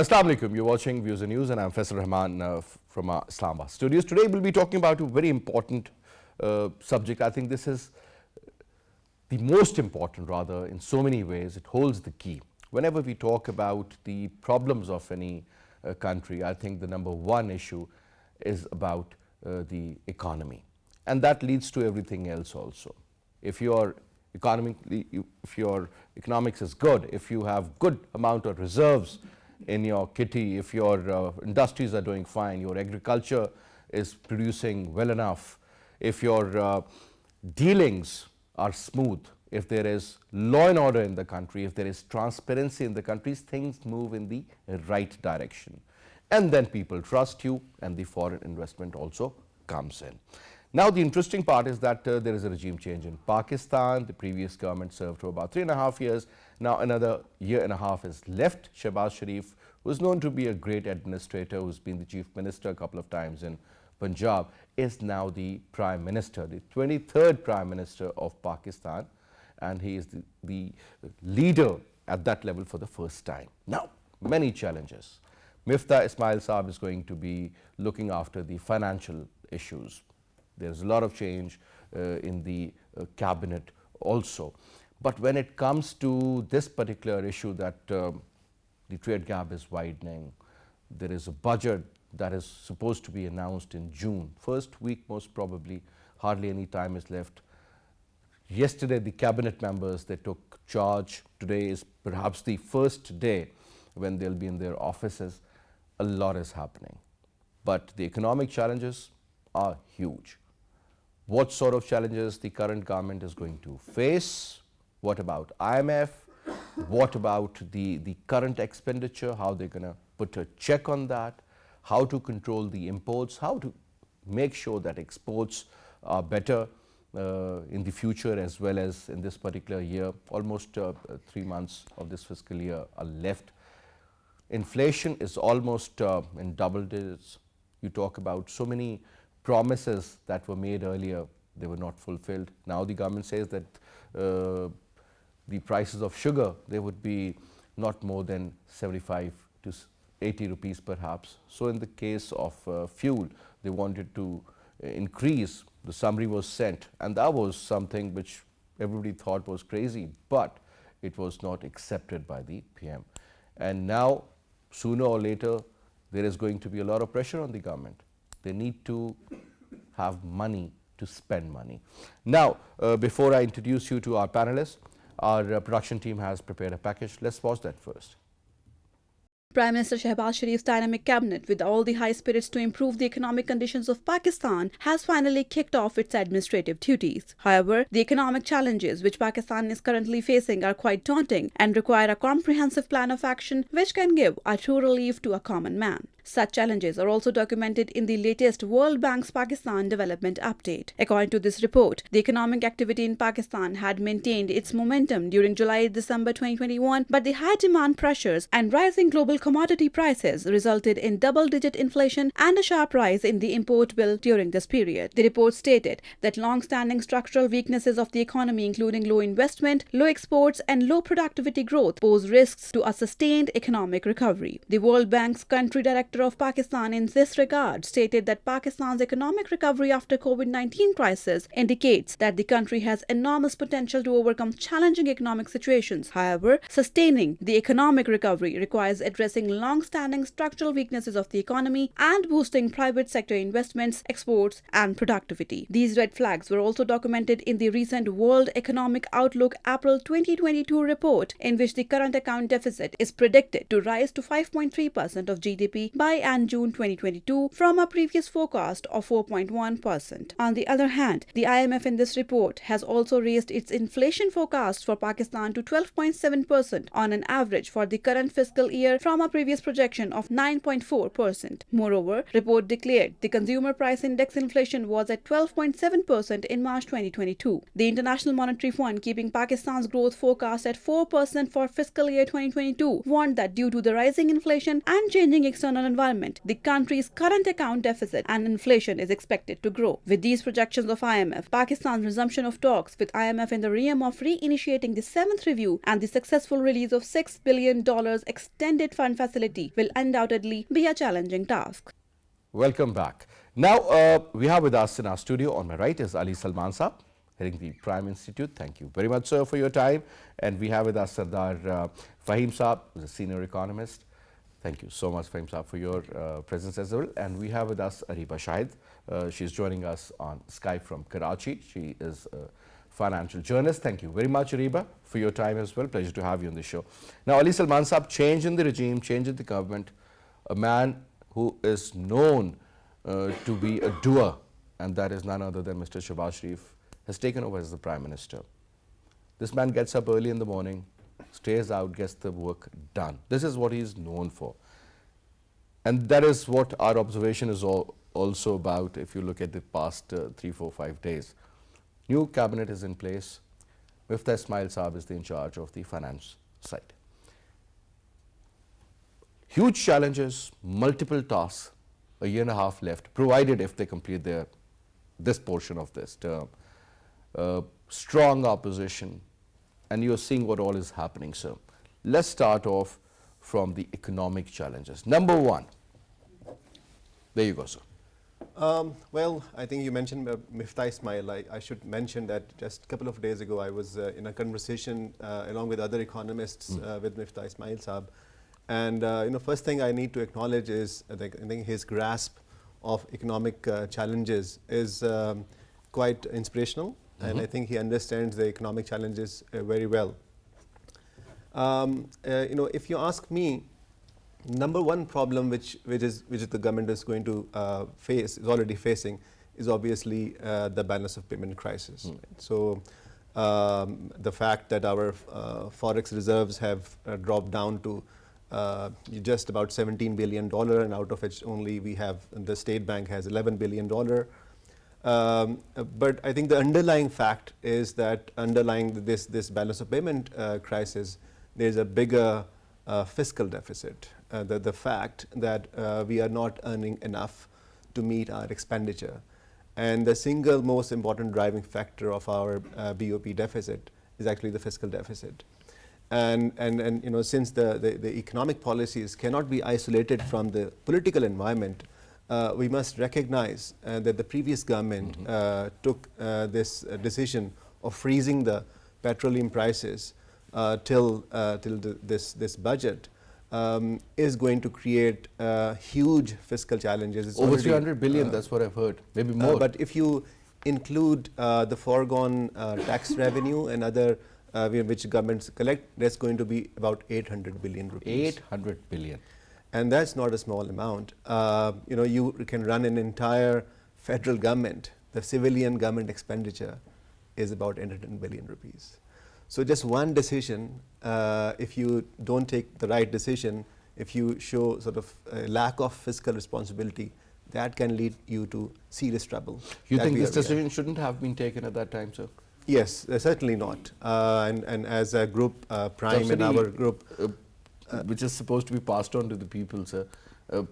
Assalamu alaikum. You're watching Views and News, and I'm Faisal Rehman from our Islamabad studios. Today we'll be talking about a very important subject. I think this is the most important, rather, in so many ways. It holds the key. Whenever we talk about the problems of any country, I think the number one issue is about the economy, and that leads to everything else also. If your economics is good, if you have good amount of reserves in your kitty, if your industries are doing fine, your agriculture is producing well enough, if your dealings are smooth, if there is law and order in the country, if there is transparency in the country, things move in the right direction. And then people trust you, and the foreign investment also comes in. Now, the interesting part is that there is a regime change in Pakistan. The previous government served for about 3.5 years. Now, another year and a half is left. Shehbaz Sharif, who is known to be a great administrator, who's been the chief minister a couple of times in Punjab, is now the prime minister, the 23rd prime minister of Pakistan, and he is the leader at that level for the first time. Now, many challenges. Miftah Ismail Saab is going to be looking after the financial issues. There's a lot of change in the cabinet also. But when it comes to this particular issue that the trade gap is widening, there is a budget that is supposed to be announced in June. First week, most probably, hardly any time is left. Yesterday, the cabinet members, they took charge. Today is perhaps the first day when they'll be in their offices. A lot is happening. But the economic challenges are huge. What sort of challenges the current government is going to face? What about IMF? What about the current expenditure? How they're going to put a check on that? How to control the imports? How to make sure that exports are better in the future as well as in this particular year? Almost 3 months of this fiscal year are left. Inflation is almost in double digits. You talk about so many promises that were made earlier, they were not fulfilled. Now the government says that the prices of sugar, they would be not more than 75 to 80 rupees perhaps. So in the case of fuel, they wanted to increase. The summary was sent, and that was something which everybody thought was crazy, but it was not accepted by the PM. And now, sooner or later, there is going to be a lot of pressure on the government. They need to have money to spend money. Now, before I introduce you to our panelists, our production team has prepared a package. Let's watch that first. Prime Minister Shehbaz Sharif's dynamic cabinet, with all the high spirits to improve the economic conditions of Pakistan, has finally kicked off its administrative duties. However, the economic challenges which Pakistan is currently facing are quite daunting and require a comprehensive plan of action which can give a true relief to a common man. Such challenges are also documented in the latest World Bank's Pakistan Development Update. According to this report, the economic activity in Pakistan had maintained its momentum during July-December 2021, but the high demand pressures and rising global commodity prices resulted in double-digit inflation and a sharp rise in the import bill during this period. The report stated that long-standing structural weaknesses of the economy, including low investment, low exports, and low productivity growth, pose risks to a sustained economic recovery. The World Bank's country director of Pakistan in this regard stated that Pakistan's economic recovery after COVID-19 crisis indicates that the country has enormous potential to overcome challenging economic situations. However, sustaining the economic recovery requires addressing long-standing structural weaknesses of the economy and boosting private sector investments, exports, and productivity. These red flags were also documented in the recent World Economic Outlook April 2022 report, in which the current account deficit is predicted to rise to 5.3% of GDP by June 2022 from a previous forecast of 4.1%. On the other hand, the IMF in this report has also raised its inflation forecast for Pakistan to 12.7% on an average for the current fiscal year from a previous projection of 9.4%. Moreover, report declared the consumer price index inflation was at 12.7% in March 2022. The International Monetary Fund, keeping Pakistan's growth forecast at 4% for fiscal year 2022, warned that due to the rising inflation and changing external environment, the country's current account deficit and inflation is expected to grow. With these projections of IMF, Pakistan's resumption of talks with IMF in the realm of reinitiating the 7th review and the successful release of $6 billion extended fund facility will undoubtedly be a challenging task. Welcome back. Now, we have with us in our studio, on my right is Ali Salman Saab, heading the Prime Institute. Thank you very much, sir, for your time. And we have with us Sardar Faheem Saab, who's a senior economist. Thank you so much, Faheem Saab, for your presence as well. And we have with us Ariba Shahid. She's joining us on Skype from Karachi. She is a financial journalist. Thank you very much, Ariba, for your time as well. Pleasure to have you on the show. Now, Ali Salman Saab, change in the regime, change in the government, a man who is known to be a doer, and that is none other than Mr. Shehbaz Sharif, has taken over as the Prime Minister. This man gets up early in the morning, stays out, gets the work done. This is what he is known for. And that is what our observation is also about if you look at the past 3, 4, 5 days. New cabinet is in place. Miftah Ismail Saab is in charge of the finance side. Huge challenges, multiple tasks, a year and a half left, provided if they complete this portion of this term. Strong opposition, and you're seeing what all is happening, sir. Let's start off from the economic challenges. Number one. There you go, sir. Well, I think you mentioned Miftah Ismail. I should mention that just a couple of days ago I was in a conversation along with other economists with Miftah Ismail Saab. And first thing I need to acknowledge is I think his grasp of economic challenges is quite inspirational, and I think he understands the economic challenges very well. If you ask me, number one problem which the government is going to face, is already facing, is obviously the balance of payment crisis. So the fact that our forex reserves have dropped down to just about $17 billion, and out of which only the State Bank has $11 billion. But I think the underlying fact is that underlying this balance of payment crisis, there's a bigger fiscal deficit. The fact that we are not earning enough to meet our expenditure. And the single most important driving factor of our BOP deficit is actually the fiscal deficit. And since the economic policies cannot be isolated from the political environment, we must recognize that the previous government took this decision of freezing the petroleum prices till this budget is going to create huge fiscal challenges. It's over 300 billion, that's what I've heard, maybe more. But if you include the foregone tax revenue and other which governments collect, that's going to be about 800 billion rupees. 800 billion. And that's not a small amount. You can run an entire federal government. The civilian government expenditure is about 800 billion rupees. So just one decision, if you don't take the right decision, if you show sort of a lack of fiscal responsibility, that can lead you to serious trouble. You think this decision shouldn't have been taken at that time, sir? Yes, certainly not. And as a group, Prime Subsidy, in our group, which is supposed to be passed on to the people, sir,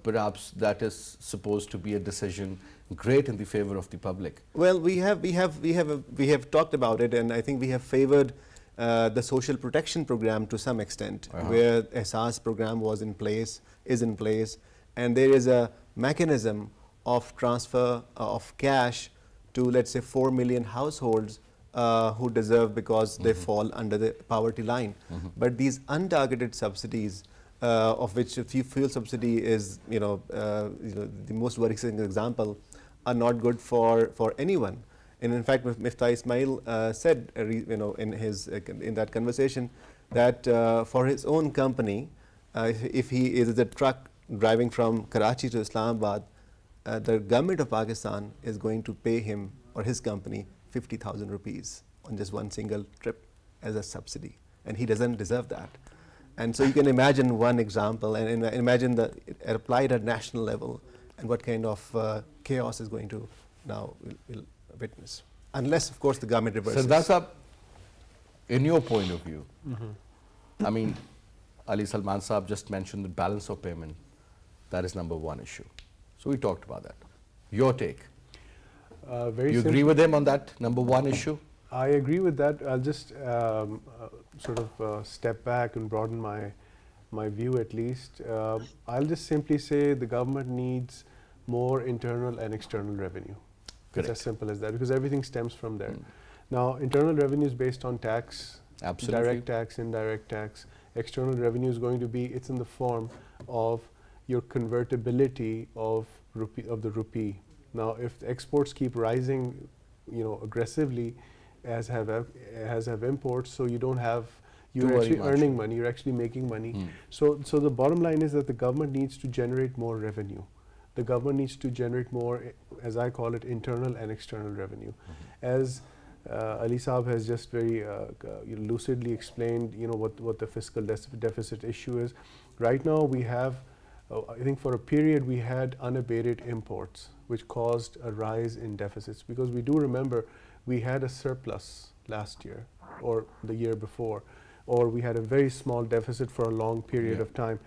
perhaps that is supposed to be a decision great in the favor of the public. Well, we have talked about it, and I think we have favored the social protection program to some extent, where SARS program is in place, and there is a mechanism of transfer of cash to, let's say, 4 million households who deserve because they fall under the poverty line. But these untargeted subsidies, of which fuel subsidy is the most worrisome example, are not good for anyone. And in fact, Miftah Ismail said in that conversation that for his own company, if he is a truck driving from Karachi to Islamabad, the government of Pakistan is going to pay him or his company 50,000 rupees on just one single trip as a subsidy, and he doesn't deserve that. And so you can imagine one example, and imagine that applied at national level, and what kind of chaos is going to now we'll witness, unless of course the government reverses. So that's up, in your point of view. I mean, Ali Salman Saab just mentioned the balance of payment. That is number one issue. So we talked about that. Your take. Very You agree with him on that number one issue? I agree with that. I'll just step back and broaden my view at least. I'll just simply say the government needs more internal and external revenue. It's Correct. as simple as that, because everything stems from there. Now, internal revenue is based on tax, Absolutely. direct tax, indirect tax. External revenue is going to be, it's in the form of your convertibility of the rupee. Now, if the exports keep rising, aggressively, as have imports, so you don't have, you're worry actually much. earning money, you're actually making money. So the bottom line is that the government needs to generate more revenue. The government needs to generate more, as I call it, internal and external revenue. As Ali Saab has just very lucidly explained, what the fiscal deficit issue is. Right now we have, I think for a period we had unabated imports, which caused a rise in deficits, because we do remember we had a surplus last year or the year before, or we had a very small deficit for a long period of time.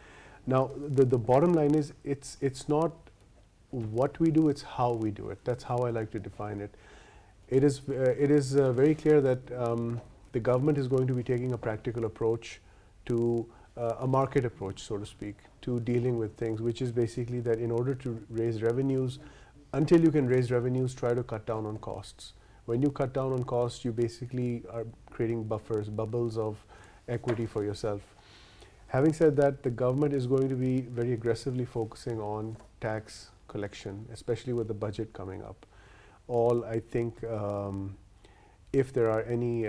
Now the bottom line is it's not what we do, it's how we do it. That's how I like to define it. It is very clear that the government is going to be taking a practical approach to a market approach, so to speak, to dealing with things, which is basically that in order to raise revenues, until you can raise revenues, try to cut down on costs. When you cut down on costs, you basically are creating buffers, bubbles of equity for yourself. Having said that, the government is going to be very aggressively focusing on tax collection, especially with the budget coming up. I think, if there are any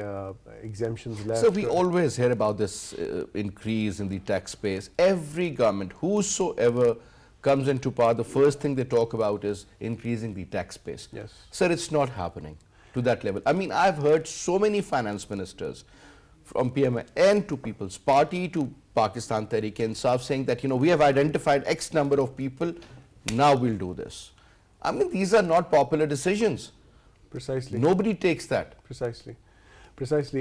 exemptions left. So we always hear about this increase in the tax base. Every government, whosoever comes into power, the first thing they talk about is increasing the tax base. Yes. Sir, it's not happening to that level. I mean, I've heard so many finance ministers, from PMN to People's Party to Pakistan Tehreek-e-Insaf, saying that, we have identified X number of people, now we'll do this. I mean, these are not popular decisions. Precisely. Nobody takes that. Precisely.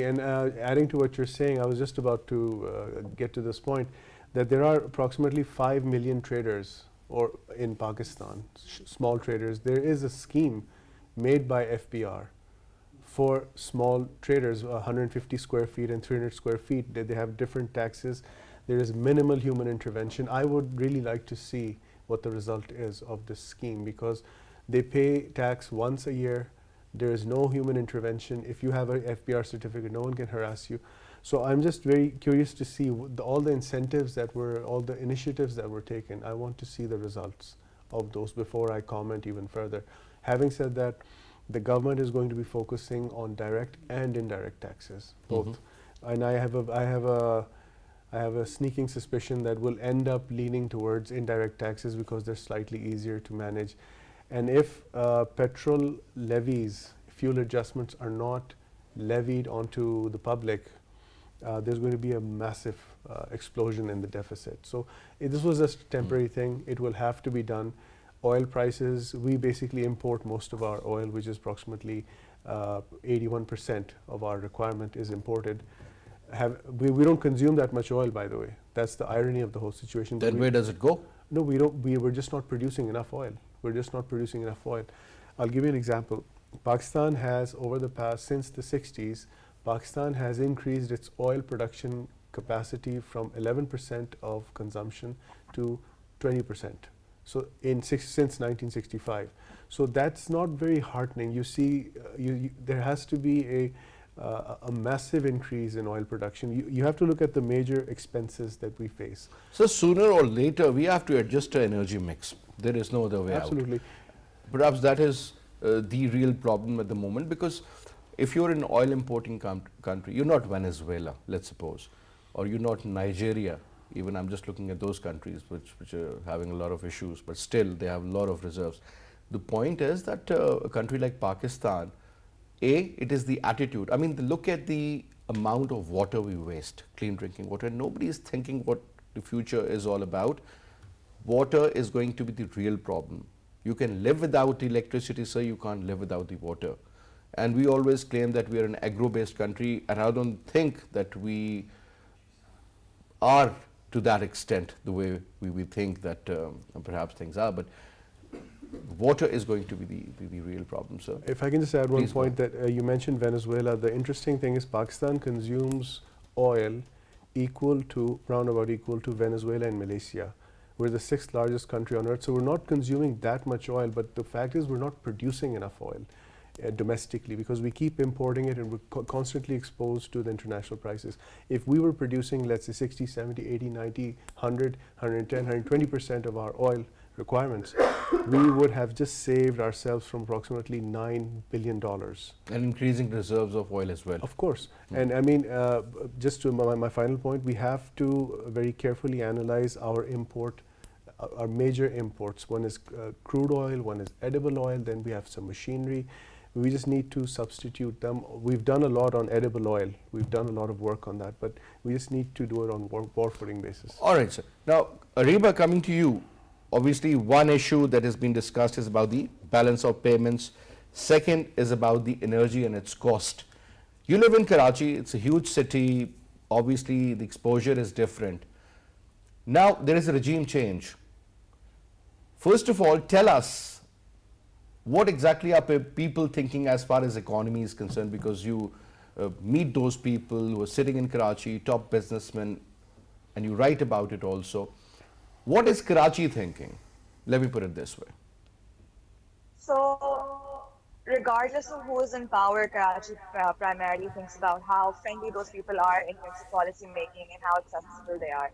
And adding to what you're saying, I was just about to get to this point, that there are approximately 5 million traders in Pakistan, small traders. There is a scheme made by FBR for small traders, 150 square feet and 300 square feet. They have different taxes. There is minimal human intervention. I would really like to see what the result is of this scheme, because they pay tax once a year. There is no human intervention. If you have a FBR certificate, no one can harass you. So I'm just very curious to see all the incentives all the initiatives that were taken. I want to see the results of those before I comment even further. Having said that, the government is going to be focusing on direct and indirect taxes, both. And I have a sneaking suspicion that will end up leaning towards indirect taxes, because they're slightly easier to manage. And if petrol levies, fuel adjustments are not levied onto the public, there's going to be a massive explosion in the deficit. So this was just a temporary thing. It will have to be done. Oil prices, we basically import most of our oil, which is approximately 81% of our requirement is imported. We don't consume that much oil, by the way. That's the irony of the whole situation. Then where does it go? No, we don't. We're just not producing enough oil. I'll give you an example. Pakistan has, since the 60s, Pakistan has increased its oil production capacity from 11% of consumption to 20%. So since 1965. So that's not very heartening. You see, there has to be a massive increase in oil production. You have to look at the major expenses that we face. So sooner or later, we have to adjust our energy mix. There is no other way Absolutely. out. Perhaps that is the real problem at the moment, because if you're an oil importing country, you're not Venezuela, let's suppose, or you're not Nigeria. Even I'm just looking at those countries which are having a lot of issues, but still they have a lot of reserves. The point is that a country like Pakistan, it is the attitude. I mean, look at the amount of water we waste, clean drinking water. Nobody is thinking what the future is all about. Water is going to be the real problem. You can live without electricity, sir, you can't live without the water. And we always claim that we are an agro-based country, and I don't think that we are to that extent, the way we think that perhaps things are. But water is going to be the real problem, sir. If I can just add one Please go point, that you mentioned Venezuela. The interesting thing is Pakistan consumes oil roundabout equal to Venezuela and Malaysia. We're the 6th largest country on earth, so we're not consuming that much oil, but the fact is we're not producing enough oil domestically, because we keep importing it and we're constantly exposed to the international prices. If we were producing, let's say, 60, 70, 80, 90, 100, 110, 120% of our oil requirements, we would have just saved ourselves from approximately $9 billion. And increasing reserves of oil as well. Of course. And I mean, just to my final point, we have to very carefully analyze our major imports. One is crude oil, one is edible oil, then we have some machinery. We just need to substitute them. We've done a lot on edible oil. We've done a lot of work on that, but we just need to do it on war footing basis. All right, sir. Now, Ariba, coming to you, obviously one issue that has been discussed is about the balance of payments. Second is about the energy and its cost. You live in Karachi, it's a huge city, obviously the exposure is different. Now there is a regime change. First of all, tell us, what exactly are people thinking as far as economy is concerned, because you meet those people who are sitting in Karachi, top businessmen, and you write about it also. What is Karachi thinking? Let me put it this way. So, regardless of who is in power, Karachi primarily thinks about how friendly those people are in terms of policy making and how accessible they are.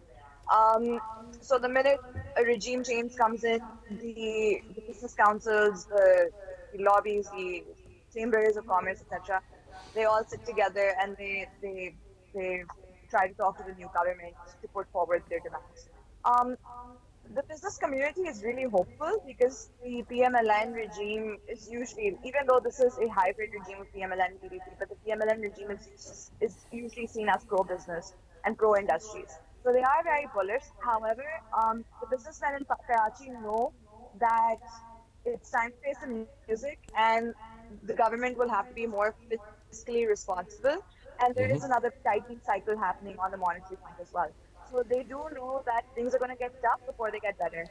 So the minute a regime change comes in, the business councils, the lobbies, the chambers of commerce, etc., they all sit together and they try to talk to the new government to put forward their demands. The business community is really hopeful because the PMLN regime is usually, even though this is a hybrid regime of PMLN and PDP, but the PMLN regime is usually seen as pro-business and pro-industries. So they are very bullish. However, the businessmen in Karachi know that it's time to face the music and the government will have to be more fiscally responsible. And there is another tightening cycle happening on the monetary front as well. So they do know that things are going to get tough before they get better.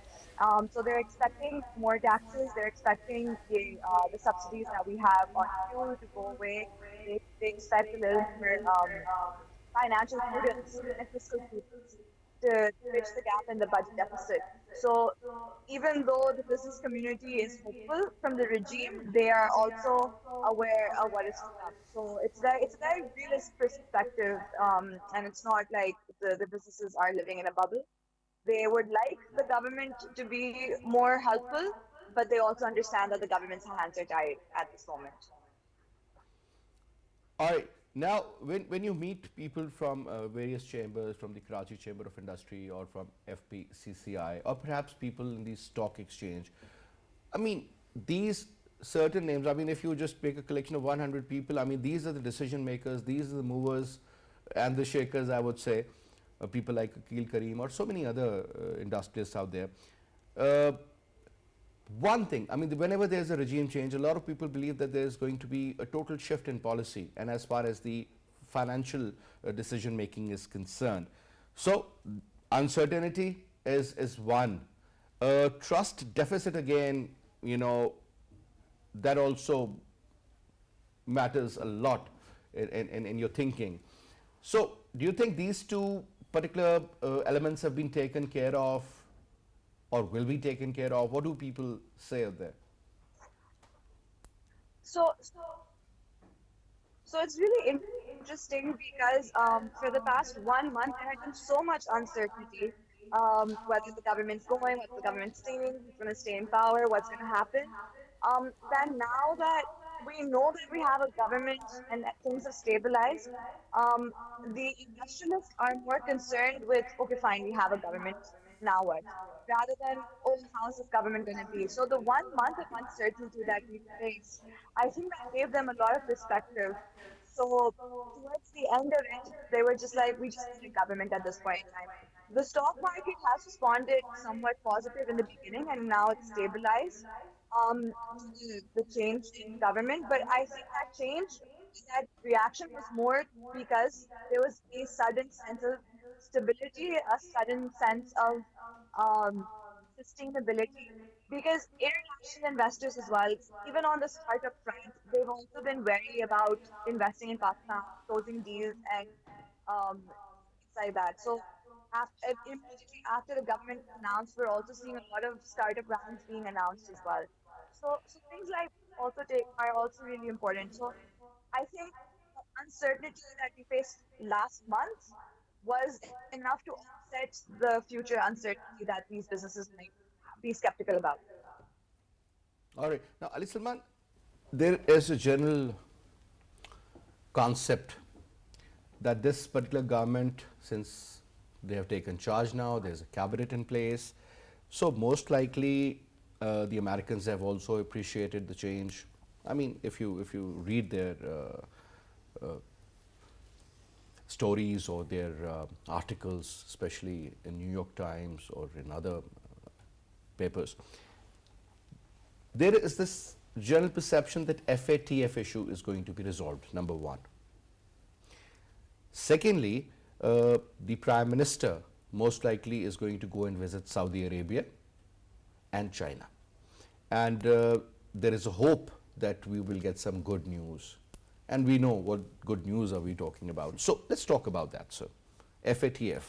So they're expecting more taxes. They're expecting the subsidies that we have on fuel to go away. They expect a little more financial prudence and fiscal prudence to bridge the gap in the budget deficit. So even though the business community is hopeful from the regime, they are also aware of what is to come. So it's a very realist perspective, and it's not like the businesses are living in a bubble. They would like the government to be more helpful, but they also understand that the government's hands are tied at this moment. All right. Now, when you meet people from various chambers, from the Karachi Chamber of Industry or from FPCCI, or perhaps people in the stock exchange, I mean, these certain names, I mean, if you just make a collection of 100 people, I mean, these are the decision makers, these are the movers and the shakers, I would say, people like Akil Kareem or so many other industrialists out there. One thing, I mean, whenever there's a regime change, a lot of people believe that there's going to be a total shift in policy and as far as the financial decision making is concerned. So uncertainty is one. Trust deficit again, you know, that also matters a lot in your thinking. So do you think these two particular elements have been taken care of or will be taken care of? What do people say out there? So it's really interesting because for the past 1 month, there has been so much uncertainty, whether the government's going, whether the government's staying, who's going to stay in power, what's going to happen. Then now that we know that we have a government and that things have stabilized, the industrialists are more concerned with, okay, fine, we have a government, now what? Rather than, oh, how is this government going to be? So the 1 month of uncertainty that we faced, I think that gave them a lot of perspective. So towards the end of it, they were just like, we just need a government at this point in time. The stock market has responded somewhat positive in the beginning, and now it's stabilized to the change in government. But I think that reaction was more because there was a sudden stability, a sudden sense of um, sustainability, because international investors as well, even on the startup front, they've also been wary about investing in Pakistan, closing deals, and things like that. So immediately after the government announced, we're also seeing a lot of startup rounds being announced as well. So things like also take are also really important. So I think the uncertainty that we faced last month was enough to offset the future uncertainty that these businesses might be skeptical about. All right. Now, Ali Salman, there is a general concept that this particular government, since they have taken charge now, there's a cabinet in place, so most likely the Americans have also appreciated the change. I mean, if you read their stories or their articles, especially in New York Times or in other papers, there is this general perception that FATF issue is going to be resolved, number one. Secondly, the Prime Minister most likely is going to go and visit Saudi Arabia and China. And there is a hope that we will get some good news. And we know what good news are we talking about. So let's talk about that, sir. FATF.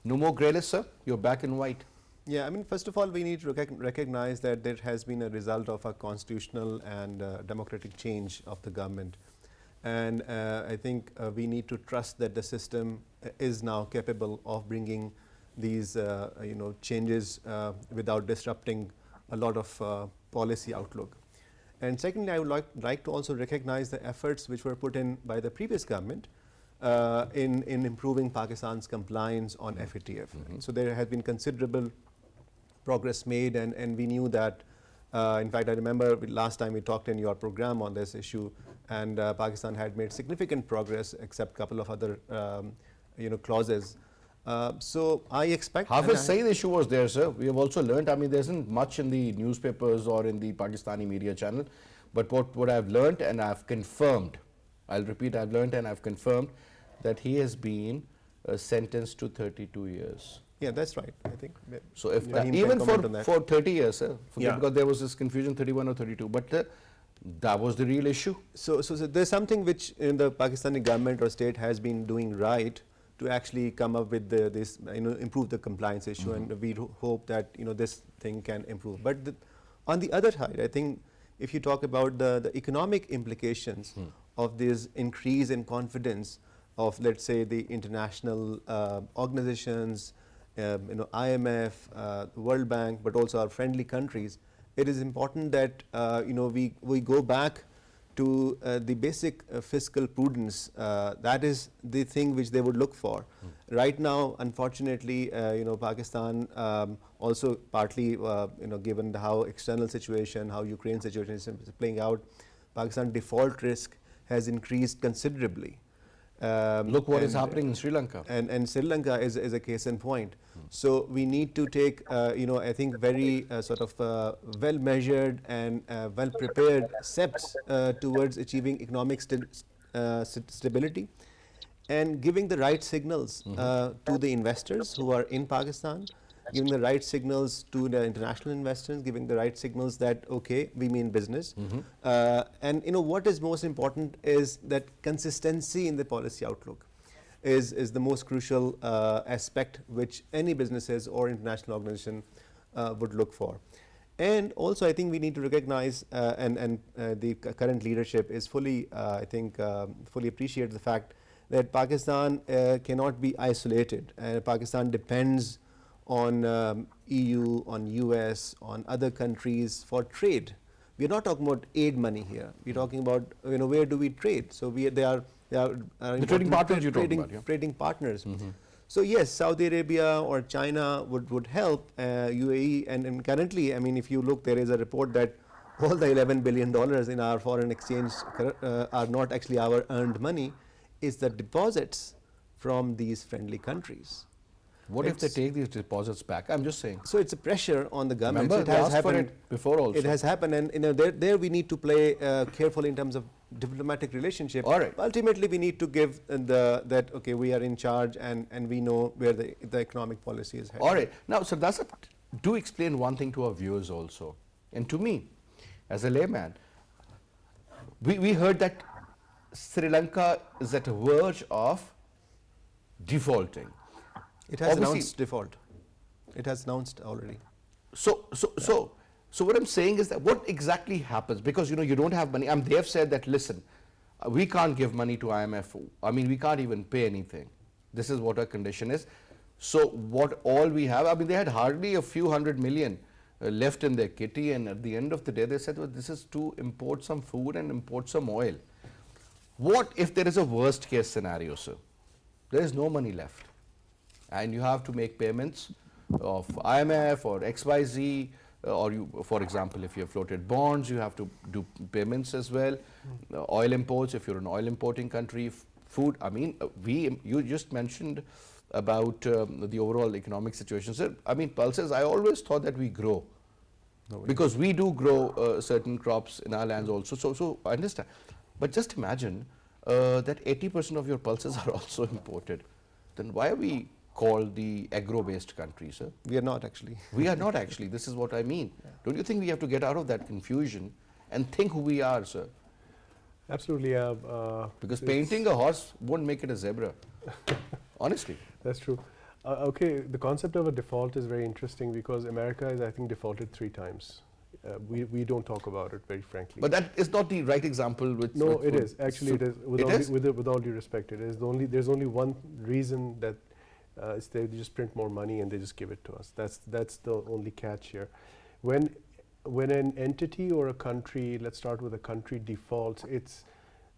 No more grayless, sir. You're back in white. Yeah, I mean, first of all, we need to recognize that there has been a result of a constitutional and democratic change of the government. And I think we need to trust that the system is now capable of bringing these changes without disrupting a lot of policy outlook. And secondly, I would like to also recognize the efforts which were put in by the previous government in improving Pakistan's compliance on FATF. So there has been considerable progress made, and we knew that. In fact, I remember last time we talked in your program on this issue, and Pakistan had made significant progress, except a couple of other clauses. So I expect. Hafiz Saeed issue was there, sir. We have also learned, I mean, there isn't much in the newspapers or in the Pakistani media channel, but what I've learned and I've confirmed, I'll repeat, I've learned and I've confirmed that he has been sentenced to 32 years. Yeah, that's right, I think. So if Faheem even can for 30 years, sir, Yeah. because there was this confusion, 31 or 32, but that was the real issue. So there's something which in the Pakistani government or state has been doing right to actually come up with this, improve the compliance issue, and we hope that this thing can improve. But on the other side, I think if you talk about the economic implications of this increase in confidence of, let's say, the international organizations, IMF, World Bank, but also our friendly countries, it is important that we go back to the basic fiscal prudence. That is the thing which they would look for. Right now, unfortunately, Pakistan also partly, given how external situation, how Ukraine situation is playing out, Pakistan default risk has increased considerably. Look what is happening in Sri Lanka. And Sri Lanka is a case in point. So we need to take, I think, very well measured and well prepared steps towards achieving economic stability and giving the right signals to the investors who are in Pakistan, giving the right signals to the international investors, giving the right signals that, okay, we mean business. And what is most important is that consistency in the policy outlook is the most crucial aspect which any businesses or international organization would look for. And also, I think we need to recognize, and the current leadership is fully, fully appreciate the fact that Pakistan cannot be isolated. Pakistan depends on EU, on US, on other countries for trade. We are not talking about aid money here. We're talking about where do we trade. So they are the trading partners you're talking about, yeah. Trading partners. So yes, Saudi Arabia or China would help UAE, and currently, I mean, if you look, there is a report that all the $11 billion in our foreign exchange are not actually our earned money, is the deposits from these friendly countries. What if they take these deposits back? I'm just saying. So it's a pressure on the government. Remember, It has they asked for happened it before also. It has happened, and there we need to play carefully in terms of diplomatic relationship. All right. Ultimately, we need to give that okay, we are in charge, and we know where the economic policy is headed. All right. Now, so do explain one thing to our viewers also, and to me, as a layman. We heard that Sri Lanka is at the verge of defaulting. It has Obviously- announced default. It has announced already. So what I'm saying is that what exactly happens? Because you don't have money. They have said that, listen, we can't give money to IMF. I mean, we can't even pay anything. This is what our condition is. So what all we have, they had hardly a few hundred million left in their kitty, and at the end of the day, they said, well, this is to import some food and import some oil. What if there is a worst case scenario, sir? There is no money left, and you have to make payments of IMF or XYZ, or you, for example, if you have floated bonds, you have to do payments as well. Oil imports, if you're an oil importing country, food. You just mentioned about the overall economic situation, sir. Pulses, I always thought that we grow. Because we do grow certain crops in our lands also. So I understand. But just imagine that 80% of your pulses are also imported. Then why are we called the agro-based country, sir? We are not actually. We are not actually. This is what I mean. Yeah. Don't you think we have to get out of that confusion and think who we are, sir? Absolutely. Because painting a horse won't make it a zebra. Honestly. That's true. Okay, the concept of a default is very interesting because America has, I think, defaulted 3 times. We don't talk about it, very frankly. But that is not the right example. No, it is. Actually, it is. With all due respect, it is. There's only one reason that they just print more money and they just give it to us. That's the only catch here. When an entity or a country, let's start with a country, defaults, it's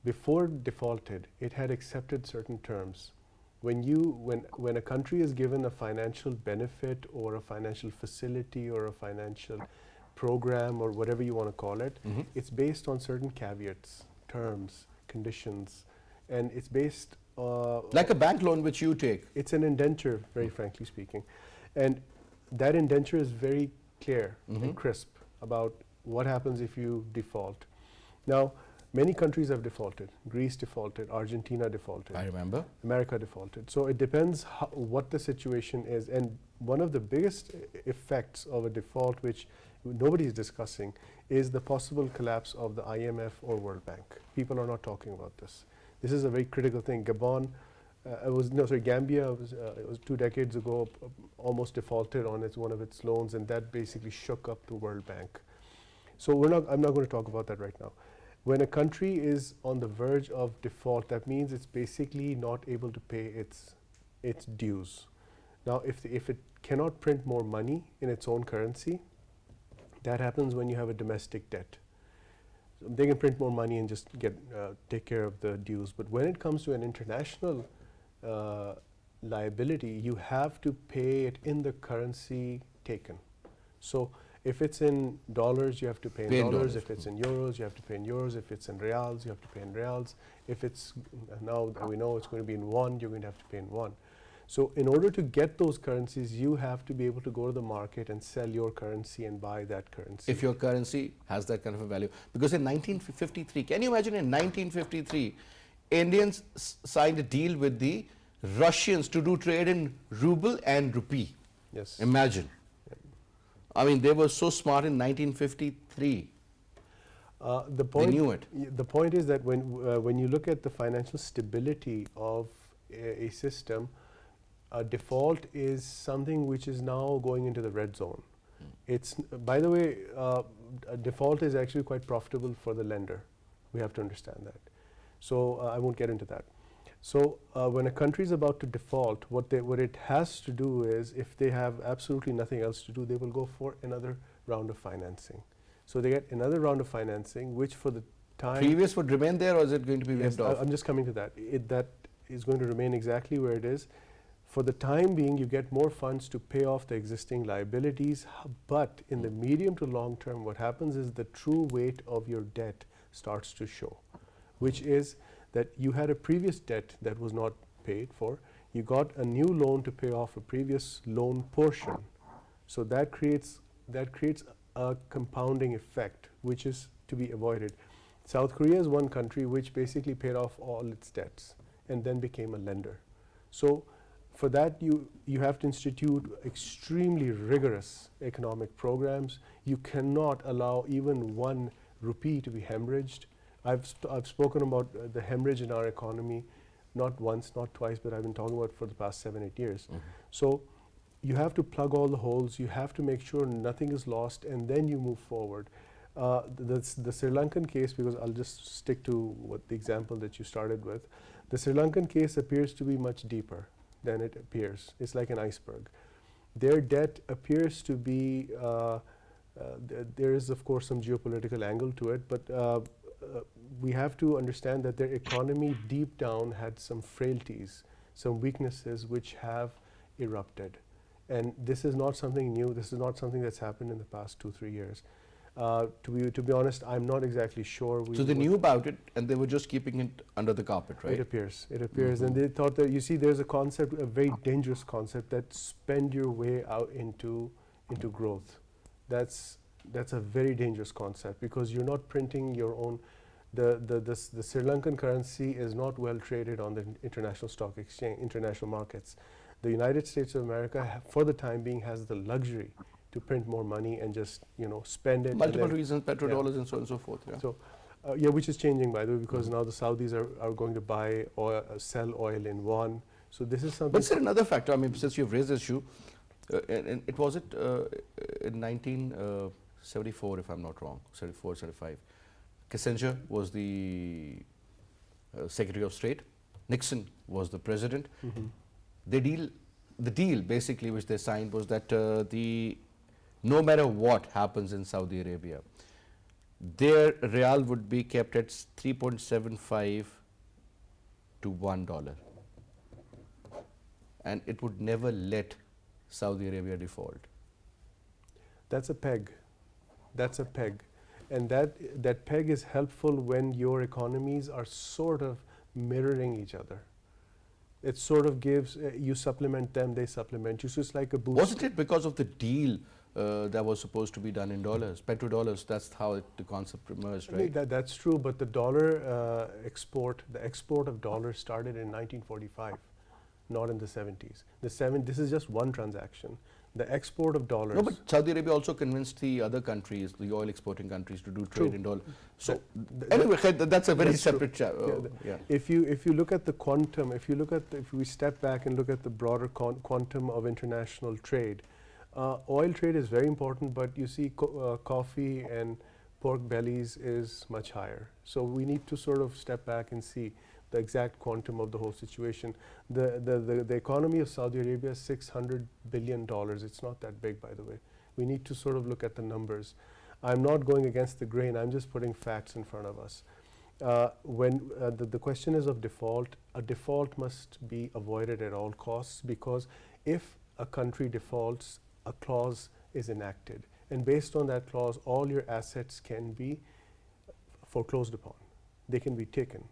before defaulted, it had accepted certain terms. When a country is given a financial benefit or a financial facility or a financial program or whatever you want to call it, it's based on certain caveats, terms, conditions, and it's based like a bank loan which you take. It's an indenture, very frankly speaking, and that indenture is very clear and crisp about what happens if you default. Now, many countries have defaulted. Greece defaulted, Argentina defaulted. I remember. America defaulted. So it depends what the situation is. And one of the biggest effects of a default, which nobody is discussing, is the possible collapse of the IMF or World Bank. People are not talking about this. This is a very critical thing. Gambia, it was 2 decades ago, almost defaulted on one of its loans, and that basically shook up the World Bank. So I'm not going to talk about that right now. When a country is on the verge of default, that means it's basically not able to pay its dues. Now, if it cannot print more money in its own currency, that happens when you have a domestic debt. So they can print more money and just take care of the dues. But when it comes to an international liability, you have to pay it in the currency taken. So if it's in dollars, you have to pay in dollars. If it's in euros, you have to pay in euros. If it's in reals, you have to pay in reals. If it's, now we know it's going to be in won, you're going to have to pay in won. So in order to get those currencies, you have to be able to go to the market and sell your currency and buy that currency. If your currency has that kind of a value. Because in 1953, can you imagine in 1953, Indians signed a deal with the Russians to do trade in ruble and rupee. Yes. Imagine. They were so smart in 1953. They knew it. The point is that when you look at the financial stability of a system, a default is something which is now going into the red zone. It's, by the way, a default is actually quite profitable for the lender. We have to understand that. So I won't get into that. So when a country is about to default, what it has to do is, if they have absolutely nothing else to do, they will go for another round of financing. So they get another round of financing, which for the time... Previous would remain there, or is it going to be waived off? I'm just coming to that. That is going to remain exactly where it is. For the time being, you get more funds to pay off the existing liabilities, but in the medium to long term, what happens is the true weight of your debt starts to show, which is that you had a previous debt that was not paid for, You got a new loan to pay off a previous loan portion. So that creates a compounding effect, which is to be avoided. South Korea is one country which basically paid off all its debts and then became a lender. So for that, you have to institute extremely rigorous economic programs. You cannot allow even 1 rupee to be hemorrhaged. I've spoken about the hemorrhage in our economy, not once, not twice, but I've been talking about it for the past 7-8 years. So you have to plug all the holes. You have to make sure nothing is lost, and then you move forward. The Sri Lankan case, because I'll just stick to what the example that you started with. The Sri Lankan case appears to be much deeper than it appears. It's like an iceberg. Their debt appears to be, there is of course some geopolitical angle to it, but we have to understand that their economy deep down had some frailties, some weaknesses which have erupted. And this is not something new. This is not something that's happened in the past 2-3 years. To be honest, I'm not exactly sure. So they knew about it and they were just keeping it under the carpet, right? It appears. And they thought that, you see, there's a concept, a very dangerous concept, that spend your way out into growth. That's a very dangerous concept, because you're not printing your own. The Sri Lankan currency is not well traded on the international stock exchange, international markets. The United States of America, for the time being, has the luxury to print more money and just spend it. Multiple reasons, petrodollars and so on and so forth. Yeah. So, which is changing, by the way, because now the Saudis are going to buy oil, sell oil in won. So this is something. But there another factor. I mean, since you've raised this issue, and it was in 1974, if I'm not wrong, 74, 75. Kissinger was the Secretary of State. Nixon was the president. The deal basically which they signed was that no matter what happens in Saudi Arabia, their real would be kept at 3.75 to $1, and it would never let Saudi Arabia default. That's a peg. That's a peg. And that peg is helpful when your economies are sort of mirroring each other. It sort of gives, you supplement them, they supplement you. So it's like a boost. Wasn't it because of the deal that was supposed to be done in dollars, petrodollars? That's how the concept emerged, right? I mean, that's true, but the dollar export of dollars started in 1945, not in the 70s. This is just one transaction. The export of dollars. No, but Saudi Arabia also convinced the other countries, the oil exporting countries, to do trade in dollars. So anyway, that's a very separate chapter. If you look at the quantum, if we step back and look at the broader quantum of international trade, oil trade is very important, but you see coffee and pork bellies is much higher. So we need to sort of step back and see the exact quantum of the whole situation. The economy of Saudi Arabia is $600 billion. It's not that big, by the way. We need to sort of look at the numbers. I'm not going against the grain. I'm just putting facts in front of us. When the question is of default, a default must be avoided at all costs, because if a country defaults, a clause is enacted. And based on that clause, all your assets can be foreclosed upon. They can be taken.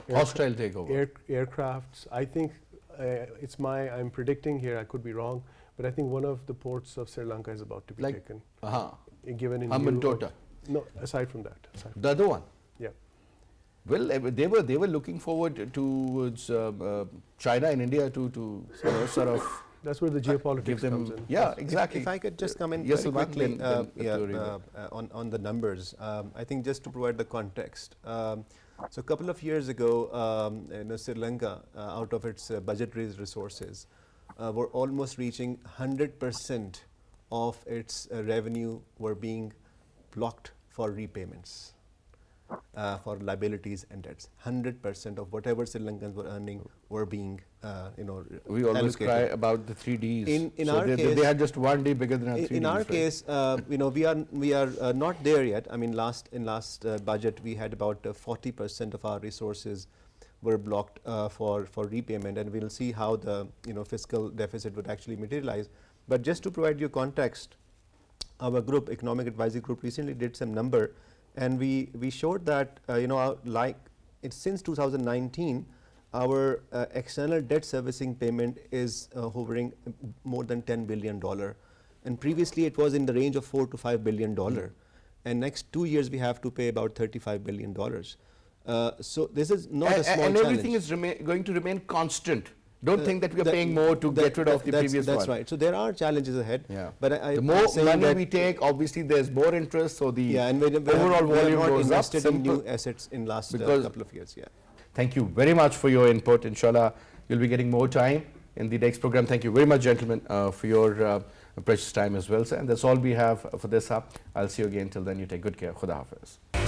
Hostile takeover. Aircrafts. I think I'm predicting here, I could be wrong, but I think one of the ports of Sri Lanka is about to be taken. Given in Hamdan. No, aside from that. The other one? Yeah. Well, they were looking forward towards China and India to sort of. That's where the geopolitics comes in. Yeah, exactly. If I could just come in yes, very quickly on the numbers, I think just to provide the context. So a couple of years ago, Sri Lanka, out of its budgetary resources, were almost reaching 100% of its revenue were being blocked for repayments, for liabilities and debts. 100% of whatever Sri Lankans were earning were being, we always allocated. cry about the 3 Ds. In so our they case, had just 1 D bigger than our 3 Ds. In our case, we are not there yet. I mean, in last budget, we had about 40% of our resources were blocked for repayment, and we'll see how the fiscal deficit would actually materialize. But just to provide you context, our group, Economic Advisory Group, recently did some number, and we showed that since 2019, our external debt servicing payment is hovering more than $10 billion. And previously it was in the range of $4 to $5 billion. And next 2 years we have to pay about $35 billion. So this is not a small and challenge. everything is going to remain constant. Don't think that we are paying more to get rid of the previous one. That's right. So there are challenges ahead. Yeah. But the more money we take, obviously there's more interest, so the overall volume goes up. Invested in new assets in last couple of years. Yeah. Thank you very much for your input. Inshallah, you'll be getting more time in the next program. Thank you very much, gentlemen, for your precious time as well, sir. And that's all we have for this up. I'll see you again. Till then, you take good care. Khuda Hafiz.